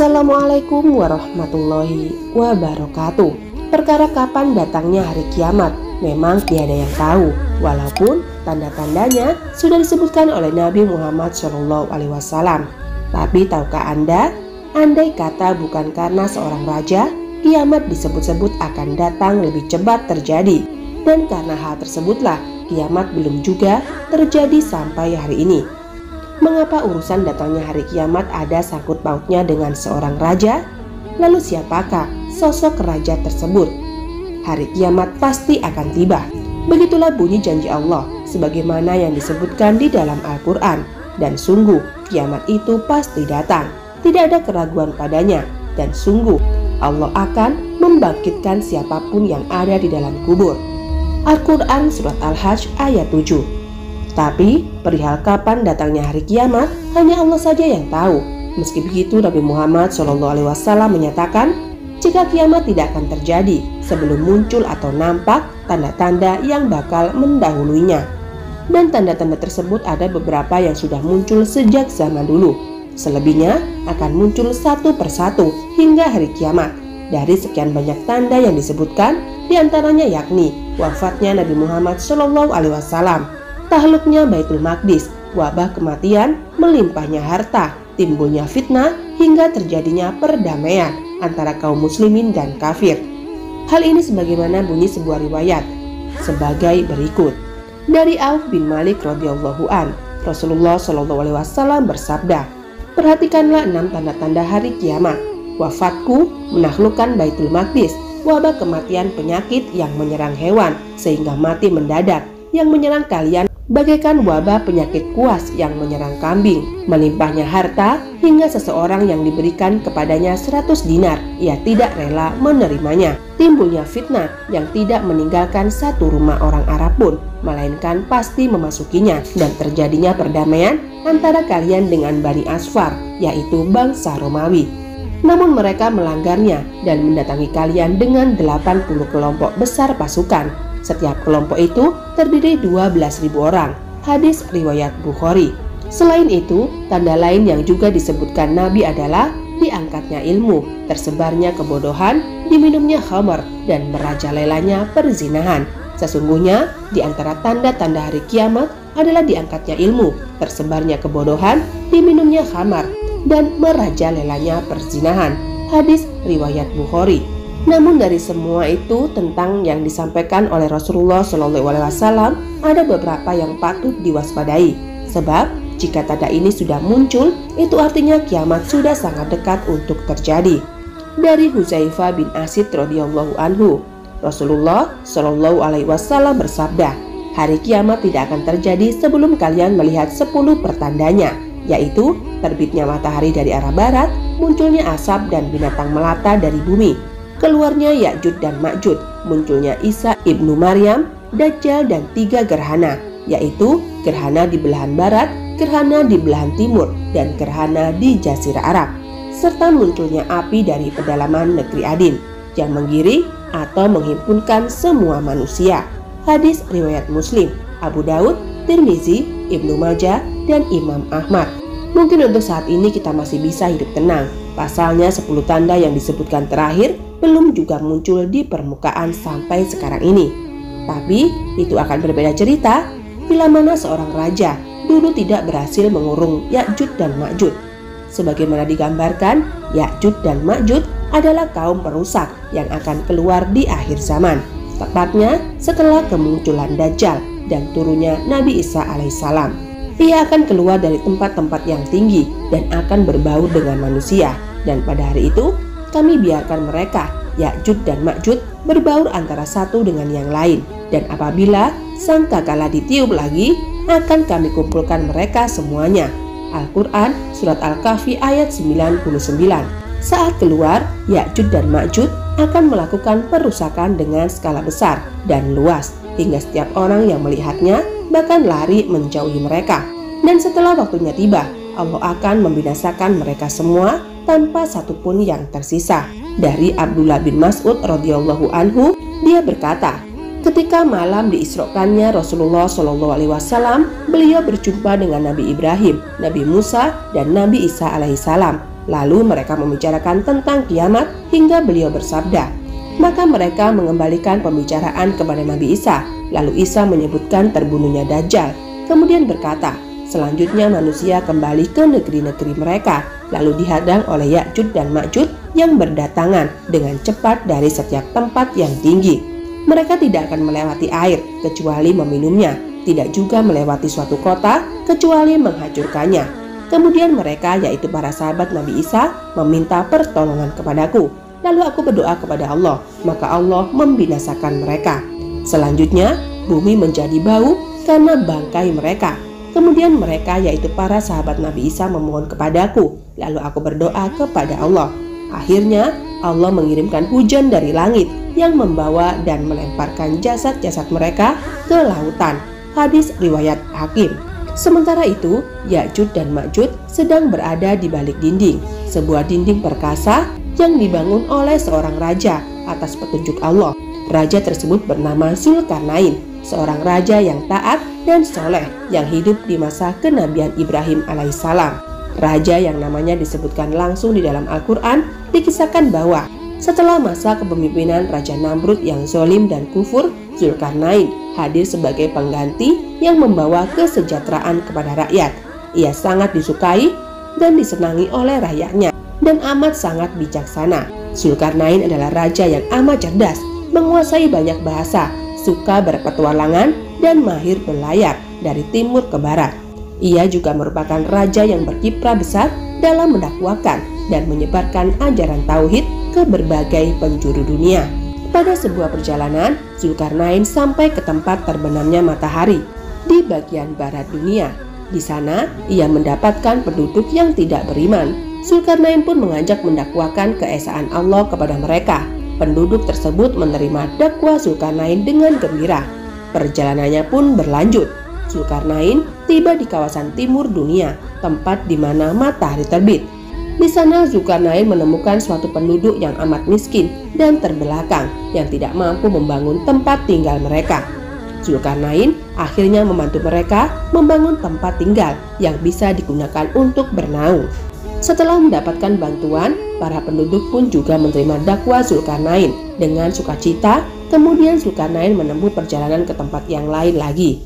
Assalamualaikum warahmatullahi wabarakatuh. Perkara kapan datangnya hari kiamat memang tiada yang tahu, walaupun tanda-tandanya sudah disebutkan oleh Nabi Muhammad SAW. Tapi tahukah Anda, andai kata bukan karena seorang raja, kiamat disebut-sebut akan datang lebih cepat terjadi. Dan karena hal tersebutlah kiamat belum juga terjadi sampai hari ini. Mengapa urusan datangnya hari kiamat ada sangkut pautnya dengan seorang raja? Lalu siapakah sosok raja tersebut? Hari kiamat pasti akan tiba. Begitulah bunyi janji Allah sebagaimana yang disebutkan di dalam Al-Quran. Dan sungguh kiamat itu pasti datang, tidak ada keraguan padanya. Dan sungguh Allah akan membangkitkan siapapun yang ada di dalam kubur. Al-Quran Surat Al-Hajj ayat 7. Tapi perihal kapan datangnya hari kiamat hanya Allah saja yang tahu. Meski begitu, Nabi Muhammad SAW menyatakan jika kiamat tidak akan terjadi sebelum muncul atau nampak tanda-tanda yang bakal mendahuluinya. Dan tanda-tanda tersebut ada beberapa yang sudah muncul sejak zaman dulu. Selebihnya akan muncul satu persatu hingga hari kiamat. Dari sekian banyak tanda yang disebutkan, diantaranya yakni wafatnya Nabi Muhammad SAW, tahluknya Baitul Maqdis, wabah kematian, melimpahnya harta, timbulnya fitnah, hingga terjadinya perdamaian antara kaum muslimin dan kafir. Hal ini sebagaimana bunyi sebuah riwayat sebagai berikut. Dari Auf bin Malik radhiyallahu an, Rasulullah SAW bersabda, "Perhatikanlah 6 tanda-tanda hari kiamat. Wafatku, menaklukkan Baitul Maqdis, wabah kematian, penyakit yang menyerang hewan sehingga mati mendadak, yang menyerang kalian bagaikan wabah penyakit kuas yang menyerang kambing, melimpahnya harta hingga seseorang yang diberikan kepadanya 100 dinar, ia tidak rela menerimanya, timbulnya fitnah yang tidak meninggalkan satu rumah orang Arab pun, melainkan pasti memasukinya, dan terjadinya perdamaian antara kalian dengan Bani Asfar, yaitu bangsa Romawi. Namun mereka melanggarnya dan mendatangi kalian dengan 80 kelompok besar pasukan. Setiap kelompok itu terdiri 12.000 orang. Hadis riwayat Bukhari. Selain itu, tanda lain yang juga disebutkan Nabi adalah diangkatnya ilmu, tersebarnya kebodohan, diminumnya khamar, dan merajalelanya perzinahan. Sesungguhnya di antara tanda-tanda hari kiamat adalah diangkatnya ilmu, tersebarnya kebodohan, diminumnya khamar, dan merajalelanya perzinahan. Hadis riwayat Bukhari. Namun dari semua itu tentang yang disampaikan oleh Rasulullah SAW ada beberapa yang patut diwaspadai. Sebab jika tanda ini sudah muncul, itu artinya kiamat sudah sangat dekat untuk terjadi. Dari Huzaifah bin Asid radhiyallahu anhu, Rasulullah SAW bersabda, hari kiamat tidak akan terjadi sebelum kalian melihat 10 pertandanya, yaitu terbitnya matahari dari arah barat, munculnya asap dan binatang melata dari bumi, keluarnya Ya'juj dan Ma'juj, munculnya Isa ibnu Maryam, Dajjal, dan 3 gerhana, yaitu gerhana di belahan barat, gerhana di belahan timur, dan gerhana di Jazirah Arab, serta munculnya api dari pedalaman negeri Adin yang menggiring atau menghimpunkan semua manusia. Hadis riwayat Muslim, Abu Daud, Tirmizi, Ibnu Majah, dan Imam Ahmad. Mungkin untuk saat ini kita masih bisa hidup tenang. Pasalnya 10 tanda yang disebutkan terakhir belum juga muncul di permukaan sampai sekarang ini. Tapi itu akan berbeda cerita bila mana seorang raja dulu tidak berhasil mengurung Ya'juj dan Ma'juj. Sebagaimana digambarkan, Ya'juj dan Ma'juj adalah kaum perusak yang akan keluar di akhir zaman, tepatnya setelah kemunculan Dajjal dan turunnya Nabi Isa alaihissalam. Ia akan keluar dari tempat-tempat yang tinggi dan akan berbaur dengan manusia. Dan pada hari itu, kami biarkan mereka, Ya'juj dan Ma'juj, berbaur antara satu dengan yang lain. Dan apabila sangkakala ditiup lagi, akan kami kumpulkan mereka semuanya. Al-Quran Surat Al-Kahfi ayat 99. Saat keluar, Ya'juj dan Ma'juj akan melakukan perusakan dengan skala besar dan luas, hingga setiap orang yang melihatnya bahkan lari menjauhi mereka. Dan setelah waktunya tiba, Allah akan membinasakan mereka semua tanpa satupun yang tersisa. Dari Abdullah bin Mas'ud radhiyallahu anhu, dia berkata, ketika malam diisrokannya Rasulullah SAW, beliau berjumpa dengan Nabi Ibrahim, Nabi Musa, dan Nabi Isa alaihissalam. Lalu mereka membicarakan tentang kiamat hingga beliau bersabda. Maka mereka mengembalikan pembicaraan kepada Nabi Isa. Lalu Isa menyebutkan terbunuhnya Dajjal. Kemudian berkata, selanjutnya manusia kembali ke negeri-negeri mereka, lalu dihadang oleh Ya'juj dan Ma'juj yang berdatangan dengan cepat dari setiap tempat yang tinggi. Mereka tidak akan melewati air kecuali meminumnya, tidak juga melewati suatu kota kecuali menghancurkannya. Kemudian mereka, yaitu para sahabat Nabi Isa, meminta pertolongan kepadaku. Lalu aku berdoa kepada Allah, maka Allah membinasakan mereka. Selanjutnya, bumi menjadi bau karena bangkai mereka. Kemudian mereka, yaitu para sahabat Nabi Isa, memohon kepadaku. Lalu aku berdoa kepada Allah. Akhirnya, Allah mengirimkan hujan dari langit yang membawa dan melemparkan jasad-jasad mereka ke lautan. Hadis riwayat Hakim. Sementara itu, Ya'juj dan Ma'juj sedang berada di balik dinding, sebuah dinding perkasa yang dibangun oleh seorang raja atas petunjuk Allah. Raja tersebut bernama Zulkarnain, seorang raja yang taat dan soleh yang hidup di masa kenabian Ibrahim alaihissalam. Raja yang namanya disebutkan langsung di dalam Al-Quran dikisahkan bahwa setelah masa kepemimpinan Raja Namrud yang zalim dan kufur, Zulkarnain hadir sebagai pengganti yang membawa kesejahteraan kepada rakyat. Ia sangat disukai dan disenangi oleh rakyatnya dan amat sangat bijaksana. Zulkarnain adalah raja yang amat cerdas, menguasai banyak bahasa, suka berpetualangan, dan mahir berlayar dari timur ke barat. Ia juga merupakan raja yang berkiprah besar dalam mendakwakan dan menyebarkan ajaran tauhid ke berbagai penjuru dunia. Pada sebuah perjalanan, Zulkarnain sampai ke tempat terbenamnya matahari di bagian barat dunia. Di sana, ia mendapatkan penduduk yang tidak beriman. Zulkarnain pun mengajak mendakwakan keesaan Allah kepada mereka. Penduduk tersebut menerima dakwah Zulkarnain dengan gembira. Perjalanannya pun berlanjut. Zulkarnain tiba di kawasan timur dunia, tempat di mana matahari terbit. Di sana Zulkarnain menemukan suatu penduduk yang amat miskin dan terbelakang yang tidak mampu membangun tempat tinggal mereka. Zulkarnain akhirnya membantu mereka membangun tempat tinggal yang bisa digunakan untuk bernaung. Setelah mendapatkan bantuan, para penduduk pun juga menerima dakwah Zulkarnain dengan sukacita. Kemudian Zulkarnain menempuh perjalanan ke tempat yang lain lagi.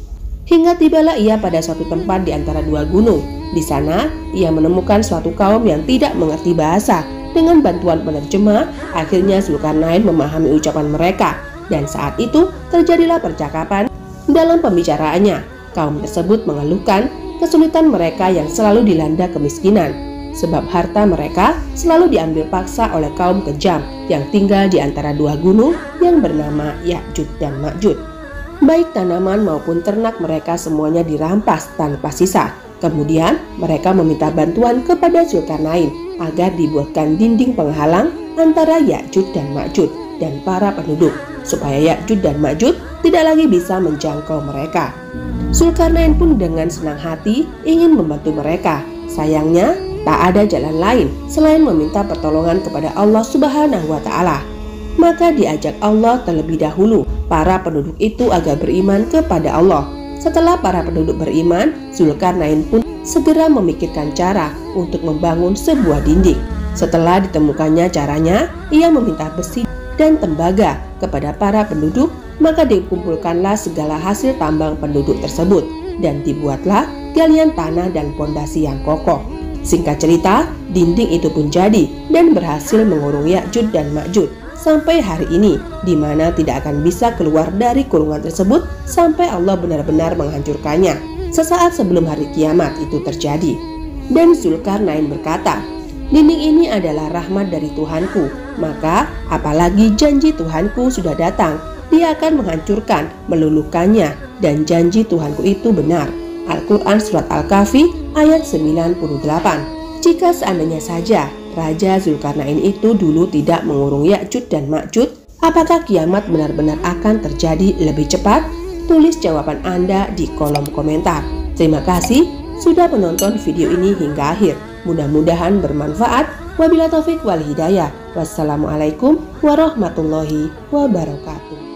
Hingga tibalah ia pada suatu tempat di antara dua gunung. Di sana, ia menemukan suatu kaum yang tidak mengerti bahasa. Dengan bantuan penerjemah, akhirnya Zulkarnain memahami ucapan mereka. Dan saat itu, terjadilah percakapan dalam pembicaraannya. Kaum tersebut mengeluhkan kesulitan mereka yang selalu dilanda kemiskinan. Sebab harta mereka selalu diambil paksa oleh kaum kejam yang tinggal di antara dua gunung yang bernama Ya'juj dan Ma'juj. Baik tanaman maupun ternak mereka semuanya dirampas tanpa sisa. Kemudian mereka meminta bantuan kepada Zulkarnain agar dibuatkan dinding penghalang antara Ya'juj dan Ma'juj dan para penduduk, supaya Ya'juj dan Ma'juj tidak lagi bisa menjangkau mereka. Zulkarnain pun dengan senang hati ingin membantu mereka. Sayangnya tak ada jalan lain selain meminta pertolongan kepada Allah Subhanahu wa Ta'ala. Maka diajak Allah terlebih dahulu para penduduk itu agar beriman kepada Allah. Setelah para penduduk beriman, Zulkarnain pun segera memikirkan cara untuk membangun sebuah dinding. Setelah ditemukannya caranya, ia meminta besi dan tembaga kepada para penduduk, maka dikumpulkanlah segala hasil tambang penduduk tersebut dan dibuatlah galian tanah dan pondasi yang kokoh. Singkat cerita, dinding itu pun jadi dan berhasil mengurung Ya'juj dan Ma'juj sampai hari ini, di mana tidak akan bisa keluar dari kurungan tersebut sampai Allah benar-benar menghancurkannya sesaat sebelum hari kiamat itu terjadi. Dan Zulkarnain berkata, dinding ini adalah rahmat dari Tuhanku, maka apalagi janji Tuhanku sudah datang, Dia akan menghancurkan, meluluhkannya, dan janji Tuhanku itu benar. Al-Quran Surat Al-Kahfi ayat 98. Jika seandainya saja Raja Zulkarnain itu dulu tidak mengurung Ya'juj dan Ma'juj, apakah kiamat benar-benar akan terjadi lebih cepat? Tulis jawaban Anda di kolom komentar. Terima kasih sudah menonton video ini hingga akhir. Mudah-mudahan bermanfaat. Wabillahi taufik wal hidayah. Wassalamualaikum warahmatullahi wabarakatuh.